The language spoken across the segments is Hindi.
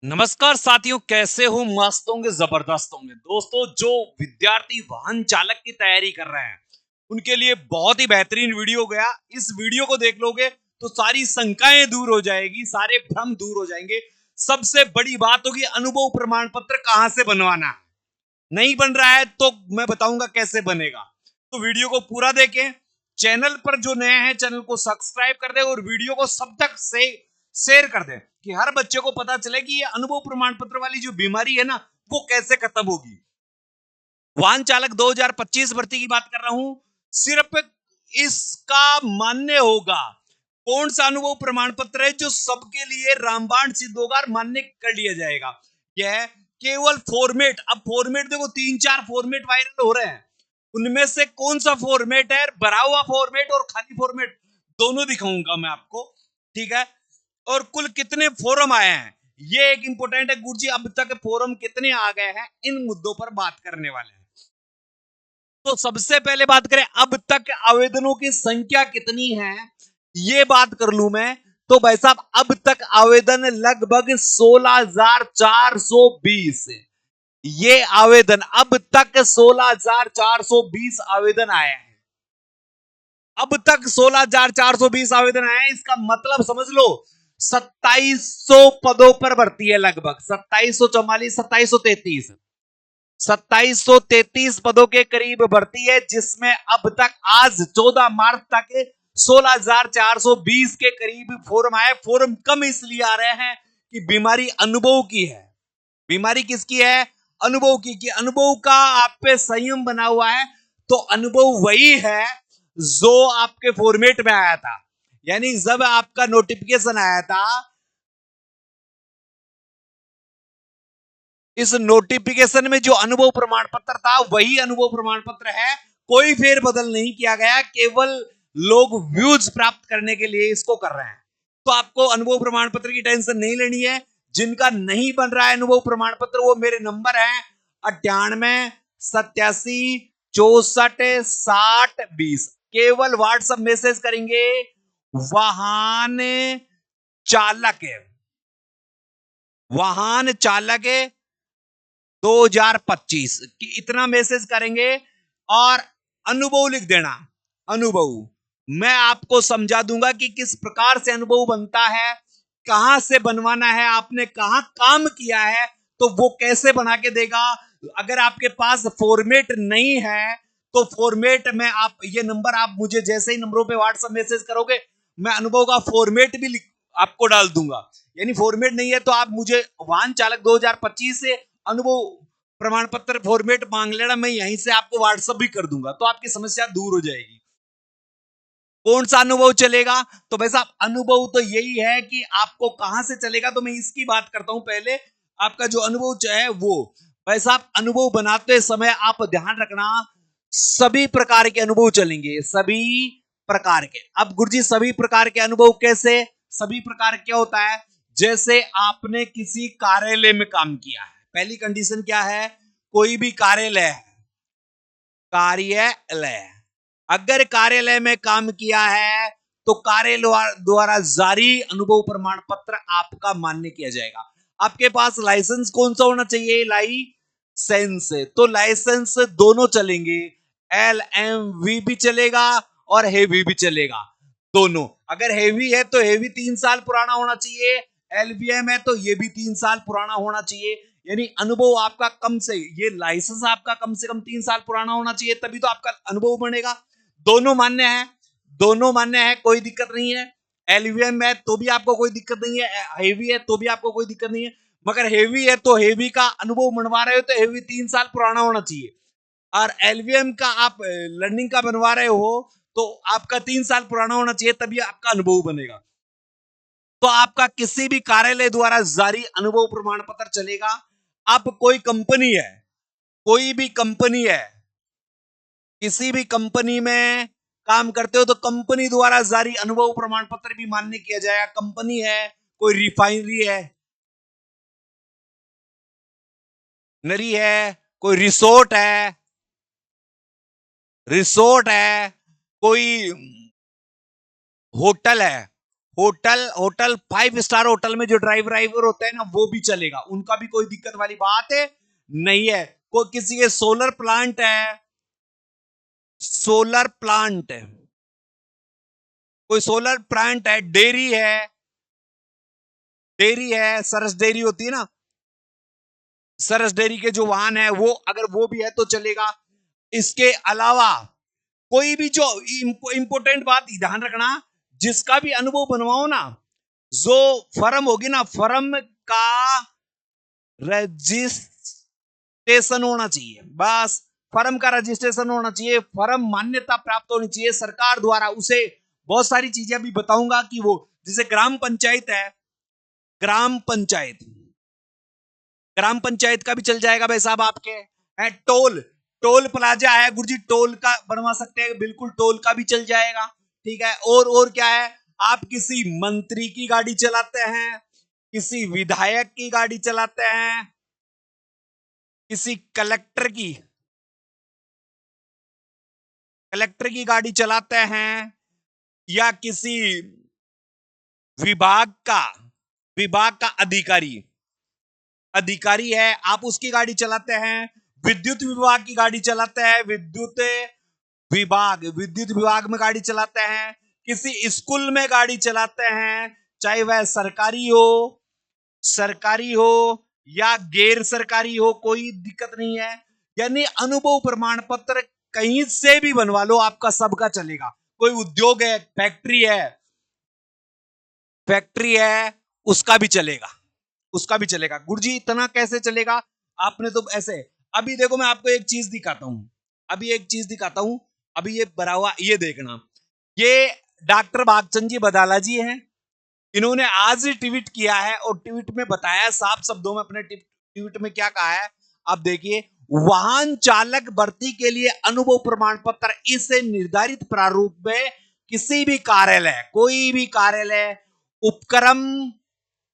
नमस्कार साथियों, कैसे हो? मस्त होंगे, जबरदस्त होंगे। दोस्तों, जो विद्यार्थी वाहन चालक की तैयारी कर रहे हैं उनके लिए बहुत ही बेहतरीन वीडियो गया। इस वीडियो को देख लोगे तो सारी शंकाएं दूर हो जाएगी, सारे भ्रम दूर हो जाएंगे। सबसे बड़ी बात होगी अनुभव प्रमाण पत्र कहां से बनवाना है। नहीं बन रहा है तो मैं बताऊंगा कैसे बनेगा। तो वीडियो को पूरा देखें। चैनल पर जो नए हैं चैनल को सब्सक्राइब कर दे और वीडियो को सब तक से शेयर कर दे कि हर बच्चे को पता चले कि ये अनुभव प्रमाण पत्र वाली जो बीमारी है ना वो कैसे खत्म होगी। वाहन चालक 2025 भर्ती की बात कर रहा हूं। सिर्फ इसका मान्य होगा कौन सा अनुभव प्रमाण पत्र है जो सबके लिए रामबाण सिद्ध होगा और मान्य कर लिया जाएगा। यह केवल फॉर्मेट, अब फॉर्मेट देखो, 3-4 फॉर्मेट वायरल हो रहे हैं। उनमें से कौन सा फॉर्मेट है, भरा हुआ फॉर्मेट और खाली फॉर्मेट, दोनों दिखाऊंगा मैं आपको। ठीक है। और कुल कितने फोरम आए हैं ये एक इंपॉर्टेंट है। गुरुजी, अब तक फोरम कितने आ गए हैं, इन मुद्दों पर बात करने वाले हैं। तो सबसे पहले बात करें अब तक आवेदनों की संख्या कितनी है, ये बात कर लूं मैं। तो भाई साहब, अब तक आवेदन लगभग 16,420। ये आवेदन अब तक 16,420 आवेदन आए हैं। अब तक 16,420 आवेदन आए हैं, इसका मतलब समझ लो 2700 पदों पर भर्ती है। लगभग 2744, 2733, 2733 पदों के करीब भर्ती है, जिसमें अब तक आज 14 मार्च तक 16,420 के करीब फॉर्म आए। फॉर्म कम इसलिए आ रहे हैं कि बीमारी अनुभव की है। बीमारी किसकी है? अनुभव की। कि अनुभव का आप पे संयम बना हुआ है। तो अनुभव वही है जो आपके फॉर्मेट में आया था। यानी जब आपका नोटिफिकेशन आया था, इस नोटिफिकेशन में जो अनुभव प्रमाण पत्र था वही अनुभव प्रमाण पत्र है। कोई फेरबदल नहीं किया गया, केवल लोग व्यूज प्राप्त करने के लिए इसको कर रहे हैं। तो आपको अनुभव प्रमाण पत्र की टेंशन नहीं लेनी है। जिनका नहीं बन रहा है अनुभव प्रमाण पत्र, वो मेरे नंबर है 98 87 64 60 20। केवल व्हाट्सएप मैसेज करेंगे वाहन चालक है, वाहन चालक है 2025 कि इतना मैसेज करेंगे और अनुभव लिख देना। अनुभव मैं आपको समझा दूंगा कि किस प्रकार से अनुभव बनता है, कहां से बनवाना है, आपने कहां काम किया है तो वो कैसे बना के देगा। अगर आपके पास फॉर्मेट नहीं है तो फॉर्मेट में आप ये नंबर, आप मुझे जैसे ही नंबरों पे व्हाट्सएप मैसेज करोगे मैं अनुभव का फॉर्मेट भी आपको डाल दूंगा। यानी फॉर्मेट नहीं है तो आप मुझे वाहन चालक 2025 से अनुभव प्रमाण पत्र फॉर्मेट मांग लेना, मैं यहीं से आपको व्हाट्सएप भी कर दूंगा, तो आपकी समस्या दूर हो जाएगी। कौन सा अनुभव चलेगा? तो भाई साहब, अनुभव तो यही है कि आपको कहां से चलेगा, तो मैं इसकी बात करता हूं पहले। आपका जो अनुभव है वो, भाई साहब, अनुभव बनाते समय आप ध्यान रखना सभी प्रकार के अनुभव चलेंगे, सभी प्रकार के। अब गुरुजी, सभी प्रकार के अनुभव कैसे? सभी प्रकार क्या होता है? जैसे आपने किसी कार्यालय में काम किया है, पहली कंडीशन क्या है? कोई भी कार्यालय है, कार्यालय, अगर कार्यालय में काम किया है तो कार्यालय द्वारा जारी अनुभव प्रमाण पत्र आपका मान्य किया जाएगा। आपके पास लाइसेंस कौन सा होना चाहिए? लाइसेंस। तो लाइसेंस दोनों चलेंगे, LMV भी चलेगा और हेवी भी चलेगा, दोनों। अगर हेवी है तो हेवी 3 साल पुराना होना चाहिए, LVM है तो ये भी 3 साल पुराना होना चाहिए। यानी अनुभव आपका कम से, ये लाइसेंस आपका कम से कम 3 साल पुराना होना चाहिए, तभी तो आपका अनुभव बनेगा। दोनों मान्य है, दोनों मान्य है, कोई दिक्कत नहीं है। LVM है तो भी आपको कोई दिक्कत नहीं है, हेवी है तो भी आपको कोई दिक्कत नहीं है। मगर हेवी है तो हेवी का अनुभव बनवा रहे हो तो हेवी 3 साल पुराना होना चाहिए। और LVM का आप लर्निंग का बनवा रहे हो तो आपका 3 साल पुराना होना चाहिए, तभी आपका अनुभव बनेगा। तो आपका किसी भी कार्यालय द्वारा जारी अनुभव प्रमाण पत्र चलेगा। अब कोई कंपनी है, कोई भी कंपनी है, किसी भी कंपनी में काम करते हो तो कंपनी द्वारा जारी अनुभव प्रमाण पत्र भी मान्य किया जाएगा। कंपनी है, कोई रिफाइनरी है, नरी है, कोई रिसोर्ट है, रिसोर्ट है, कोई होटल है, होटल होटल 5 स्टार होटल में जो ड्राइवर होते हैं ना, वो भी चलेगा, उनका भी कोई दिक्कत वाली बात है नहीं है। कोई किसी के सोलर प्लांट है, सोलर प्लांट है, कोई सोलर प्लांट है, डेयरी है, डेयरी है, सरस डेयरी होती है ना, सरस डेयरी के जो वाहन है वो, अगर वो भी है तो चलेगा। इसके अलावा कोई भी जो इंपोर्टेंट बात ध्यान रखना, जिसका भी अनुभव बनवाओ ना, जो फर्म होगी ना, फर्म का रजिस्ट्रेशन होना चाहिए, बस फर्म का रजिस्ट्रेशन होना चाहिए, फर्म मान्यता प्राप्त होनी चाहिए सरकार द्वारा। उसे बहुत सारी चीजें भी बताऊंगा कि वो, जैसे ग्राम पंचायत है, ग्राम पंचायत, ग्राम पंचायत का भी चल जाएगा भाई साहब आपके। है टोल, टोल प्लाजा है गुरुजी, टोल का बनवा सकते हैं, बिल्कुल टोल का भी चल जाएगा। ठीक है, और क्या है, आप किसी मंत्री की गाड़ी चलाते हैं, किसी विधायक की गाड़ी चलाते हैं, किसी कलेक्टर की गाड़ी चलाते हैं, या किसी विभाग का विभाग का अधिकारी अधिकारी है, आप उसकी गाड़ी चलाते हैं, विद्युत विभाग की गाड़ी चलाते हैं, विद्युत विभाग में गाड़ी चलाते हैं, किसी स्कूल में गाड़ी चलाते हैं, चाहे वह सरकारी हो या गैर सरकारी हो, कोई दिक्कत नहीं है। यानी अनुभव प्रमाण पत्र कहीं से भी बनवा लो, आपका सबका चलेगा। कोई उद्योग है, फैक्ट्री है, उसका भी चलेगा, उसका भी चलेगा। गुरुजी इतना कैसे चलेगा, आपने तो ऐसे, अभी देखो मैं आपको एक चीज दिखाता हूं, अभी ये बना हुआ, ये देखना, ये डॉक्टर भागचंद जी बदाला जी हैं, इन्होंने आज ही ट्वीट किया है और ट्वीट में बताया साफ शब्दों में, अपने ट्वीट में क्या कहा है आप देखिए, वाहन चालक भर्ती के लिए अनुभव प्रमाण पत्र इस निर्धारित प्रारूप में किसी भी कार्यालय, कोई भी कार्यालय, उपक्रम,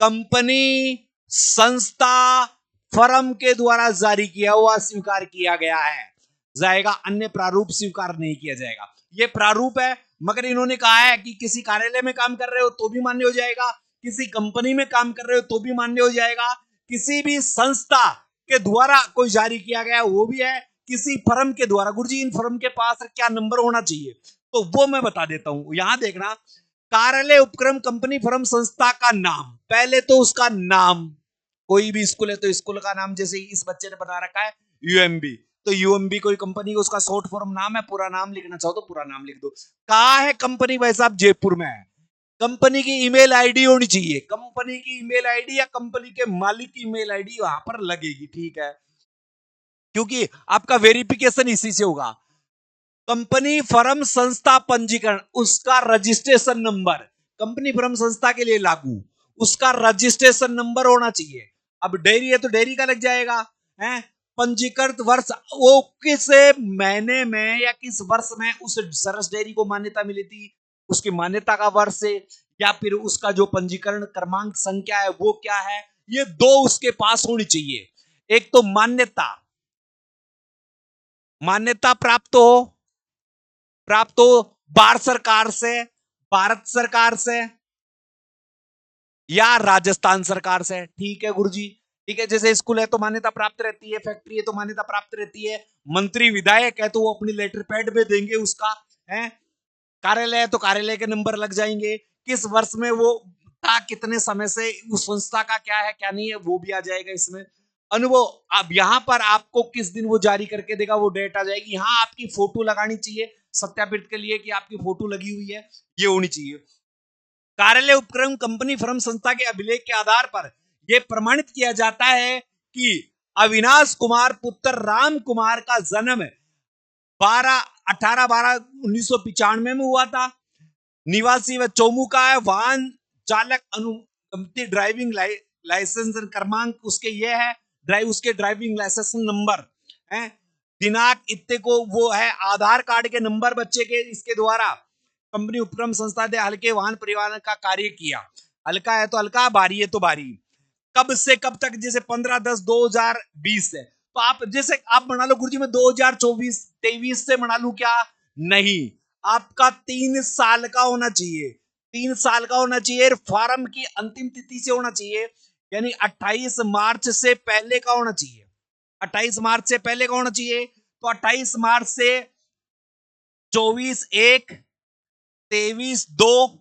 कंपनी, संस्था, फर्म के द्वारा जारी किया हुआ स्वीकार किया गया है जाएगा, अन्य प्रारूप स्वीकार नहीं किया जाएगा। ये प्रारूप है, मगर इन्होंने कहा है कि किसी कार्यालय में काम कर रहे हो तो भी मान्य हो जाएगा, किसी कंपनी में काम कर रहे हो तो भी मान्य हो जाएगा, किसी भी संस्था के द्वारा कोई जारी किया गया वो भी है, किसी फर्म के द्वारा। गुरुजी इन फर्म के पास क्या नंबर होना चाहिए, तो वो मैं बता देता हूं, यहां देखना, कार्यालय, उपक्रम, कंपनी, फर्म, संस्था का नाम, पहले तो उसका नाम, कोई भी स्कूल है तो स्कूल का नाम, जैसे इस बच्चे ने बता रखा है यूएमबी, तो यूएमबी कोई कंपनी, उसका शॉर्ट फॉर्म नाम है, पूरा नाम लिखना चाहो तो पूरा नाम लिख दो। कहा है कंपनी भाई साहब, जयपुर में है। कंपनी की ईमेल आईडी होनी चाहिए, कंपनी की ईमेल आईडी या कंपनी के मालिक की ईमेल आईडी वहां पर लगेगी, ठीक है, क्योंकि आपका वेरिफिकेशन इसी से होगा। कंपनी, फर्म, संस्था, पंजीकरण, उसका रजिस्ट्रेशन नंबर, कंपनी, फर्म, संस्था के लिए लागू, उसका रजिस्ट्रेशन नंबर होना चाहिए। अब डेयरी है तो डेयरी का लग जाएगा, है, पंजीकृत वर्ष, वो किस महीने में या किस वर्ष में उस सरस डेयरी को मान्यता मिली थी, उसकी मान्यता का वर्ष है, या फिर उसका जो पंजीकरण क्रमांक संख्या है वो क्या है, ये दो उसके पास होनी चाहिए। एक तो मान्यता प्राप्त हो भारत सरकार से या राजस्थान सरकार से, ठीक है गुरुजी, ठीक है। जैसे स्कूल है तो मान्यता प्राप्त रहती है, फैक्ट्री है तो मान्यता प्राप्त रहती है, मंत्री विधायक है तो वो अपनी लेटर पैड में देंगे उसका, है, कार्यालय है तो कार्यालय के नंबर लग जाएंगे, किस वर्ष में वो था, कितने समय से, उस संस्था का क्या है क्या नहीं है वो भी आ जाएगा इसमें। अनुभव, अब यहां पर आपको किस दिन वो जारी करके देगा वो डेट आ जाएगी, यहां आपकी फोटो लगानी चाहिए सत्यापित के लिए कि आपकी फोटो लगी हुई है, ये होनी चाहिए। कार्यालय, उपक्रम, कंपनी, फर्म, संस्था के अभिलेख के आधार पर यह प्रमाणित किया जाता है कि अविनाश कुमार पुत्र राम कुमार का जन्म 18/12/1995 में हुआ था, निवासी व चौमू का है, वाहन चालक अनुमति, ड्राइविंग लाइसेंस क्रमांक उसके ये है, उसके ड्राइविंग लाइसेंस नंबर है, दिनांक इतने को वो है, आधार कार्ड के नंबर बच्चे के, इसके द्वारा कंपनी, उपक्रम, संस्था ने हल्के वाहन परिवहन का कार्य किया, हल्का है तो हल्का, भारी है तो भारी। कब से कब तक, जैसे 15/10/2020 है, तो आप जैसे आप बना लो गुरुजी मैं 2024-23 से बना लू क्या, नहीं, आपका 3 साल का होना चाहिए, 3 साल का होना चाहिए, फॉर्म की अंतिम तिथि से होना चाहिए, यानी 28 मार्च से पहले का होना चाहिए। 28 मार्च से पहले का होना चाहिए, तो 28 मार्च से 24/1, 23/2,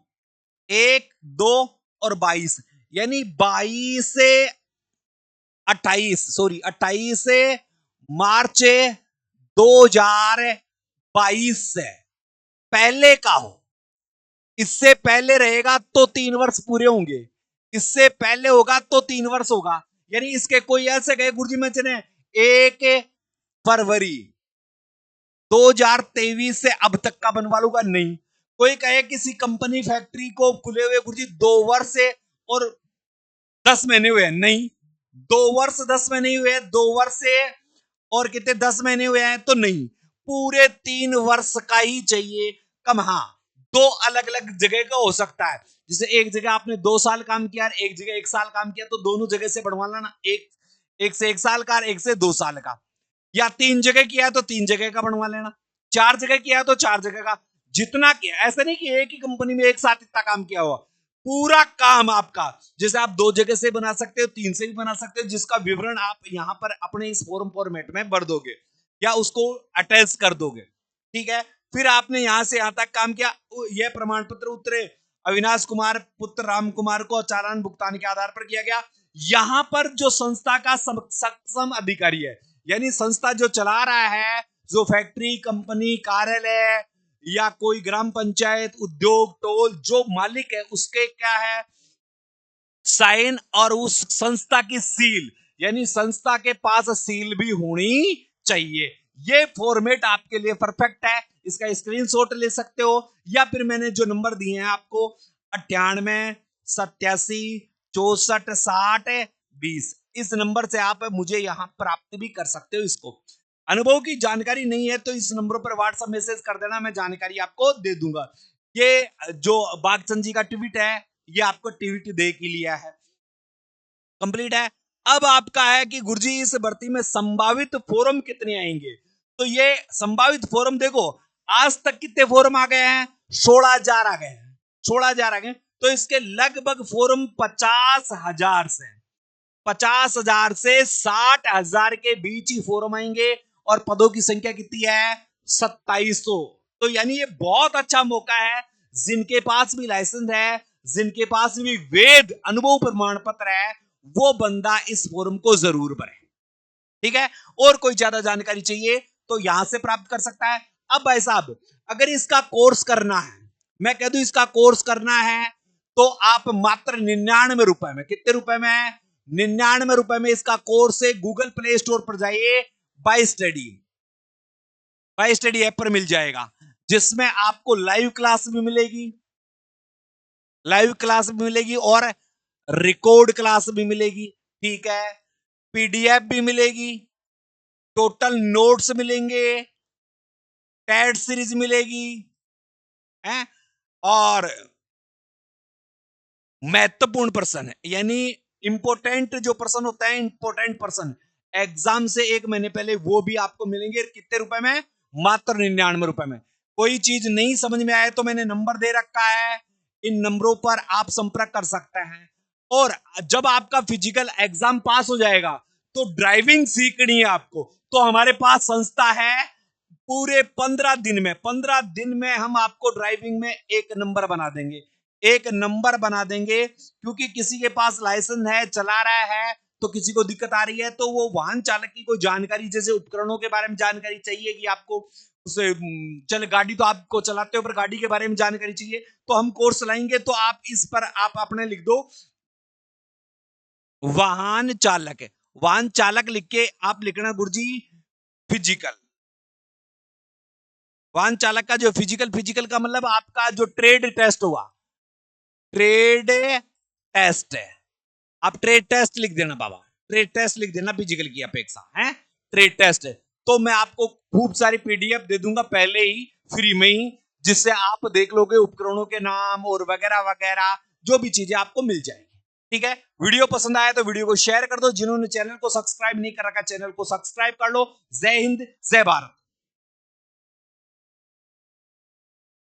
1/2 और 22, यानी 22 से 28 से मार्च 2022 से पहले का हो। इससे पहले रहेगा तो 3 वर्ष पूरे होंगे, इससे पहले होगा तो 3 वर्ष होगा। यानी इसके कोई ऐसे गए गुरुजी में चले 1 फरवरी 2023 से अब तक का बनवा लूंगा, नहीं। कोई कहे किसी कंपनी फैक्ट्री को खुले हुए गुरुजी 2 वर्ष से और 10 महीने हुए, नहीं। 2 वर्ष 10 महीने हुए, 2 वर्ष से और कितने 10 महीने हुए हैं, तो नहीं, पूरे 3 वर्ष का ही चाहिए कम। हाँ, 2 अलग अलग जगह का हो सकता है, जैसे एक जगह आपने 2 साल काम किया, एक जगह 1 साल काम किया, तो दोनों जगह से बढ़वा लेना, एक से 1 साल का, एक से 2 साल का। या 3 जगह किया है तो 3 जगह का बनवा लेना, 4 जगह किया है तो 4 जगह का, जितना किया। ऐसा नहीं कि एक ही कंपनी में एक साथ इतना काम किया हुआ, पूरा काम आपका, जैसे आप 2 जगह से बना सकते हो, 3 से भी बना सकते हो, जिसका विवरण आप यहां पर अपने इस फॉर्म फॉर्मेट में भर दोगे या उसको अटैच कर दोगे, ठीक है। फिर आपने यहां से यहां तक काम किया, यह प्रमाण पत्र उतरे अविनाश कुमार पुत्र राम कुमार को चालान भुगतान के आधार पर किया गया। यहां पर जो संस्था का सक्षम अधिकारी है, यानी संस्था जो चला रहा है, जो फैक्ट्री, कंपनी, कार्यालय या कोई ग्राम पंचायत, उद्योग, टोल, जो मालिक है उसके क्या है साइन और उस संस्था की सील, यानी संस्था के पास सील भी होनी चाहिए। ये फॉर्मेट आपके लिए परफेक्ट है, इसका स्क्रीनशॉट ले सकते हो, या फिर मैंने जो नंबर दिए हैं आपको 98 87 64 60 20, इस नंबर से आप मुझे यहां प्राप्त भी कर सकते हो इसको। अनुभव की जानकारी नहीं है तो इस नंबर पर व्हाट्सएप मैसेज कर देना, मैं जानकारी आपको दे दूंगा। ये जो बागचंद जी का ट्वीट है, ये आपको ट्वीट दे के लिया है, कंप्लीट है। अब आपका है कि गुरुजी इस भर्ती में संभावित फोरम कितने आएंगे, तो ये संभावित फोरम देखो, आज तक कितने फोरम आ गए हैं, 16,000 आ गए हैं, 16,000 आ गए, तो इसके लगभग फोरम 50,000 से 50,000 से 60,000 के बीच ही फोरम आएंगे, और पदों की संख्या कितनी है 2700। तो यानी ये बहुत अच्छा मौका है, जिनके पास भी लाइसेंस है, जिनके पास भी वैध अनुभव प्रमाण पत्र है, वो बंदा इस फोरम को जरूर भरे, ठीक है। और कोई ज्यादा जानकारी चाहिए तो यहां से प्राप्त कर सकता है। अब भाई साहब, अगर इसका कोर्स करना है, मैं कह दूं इसका कोर्स करना है, तो आप मात्र 99 रुपए में, कितने रुपए में, 99 रुपए में इसका कोर्स है। गूगल प्ले स्टोर पर जाइए, बाय स्टडी ऐप पर मिल जाएगा, जिसमें आपको लाइव क्लास भी मिलेगी, और रिकॉर्ड क्लास भी मिलेगी, ठीक है। पीडीएफ भी मिलेगी, टोटल नोट्स मिलेंगे, टेट सीरीज मिलेगी, है, और महत्वपूर्ण प्रश्न है, यानी इंपोर्टेंट जो प्रश्न होता है, इंपोर्टेंट प्रश्न एग्जाम से 1 महीने पहले, वो भी आपको मिलेंगे। कितने रुपए में, मात्र 99 रुपए में। कोई चीज नहीं समझ में आए तो मैंने नंबर दे रखा है, इन नंबरों पर आप संपर्क कर सकते हैं। और जब आपका फिजिकल एग्जाम पास हो जाएगा तो ड्राइविंग सीखनी है आपको, तो हमारे पास संस्था है, पूरे 15 दिन में हम आपको ड्राइविंग में एक नंबर बना देंगे, क्योंकि किसी के पास लाइसेंस है, चला रहा है, तो किसी को दिक्कत आ रही है, तो वो वाहन चालक की कोई जानकारी, जैसे उपकरणों के बारे में जानकारी चाहिए कि आपको उसे चल, गाड़ी तो आपको चलाते हो पर गाड़ी के बारे में जानकारी चाहिए, तो हम कोर्स लाएंगे। तो आप इस पर आप अपने लिख दो वाहन चालक लिख के आप लिखना गुरुजी फिजिकल, वाहन चालक का जो फिजिकल का मतलब आपका जो ट्रेड टेस्ट हुआ, ट्रेड टेस्ट है, आप ट्रेड टेस्ट लिख देना बाबा, ट्रेड टेस्ट लिख देना फिजिकल की अपेक्षा है, ट्रेड टेस्ट है। तो मैं आपको खूब सारी पीडीएफ दे दूंगा पहले ही, फ्री में ही, जिससे आप देख लोगे उपकरणों के नाम और वगैरह वगैरह, जो भी चीजें आपको मिल जाएंगी, ठीक है। वीडियो पसंद आया तो वीडियो को शेयर कर दो, जिन्होंने चैनल को सब्सक्राइब नहीं कर रखा चैनल को सब्सक्राइब कर लो। जय हिंद, जय भारत।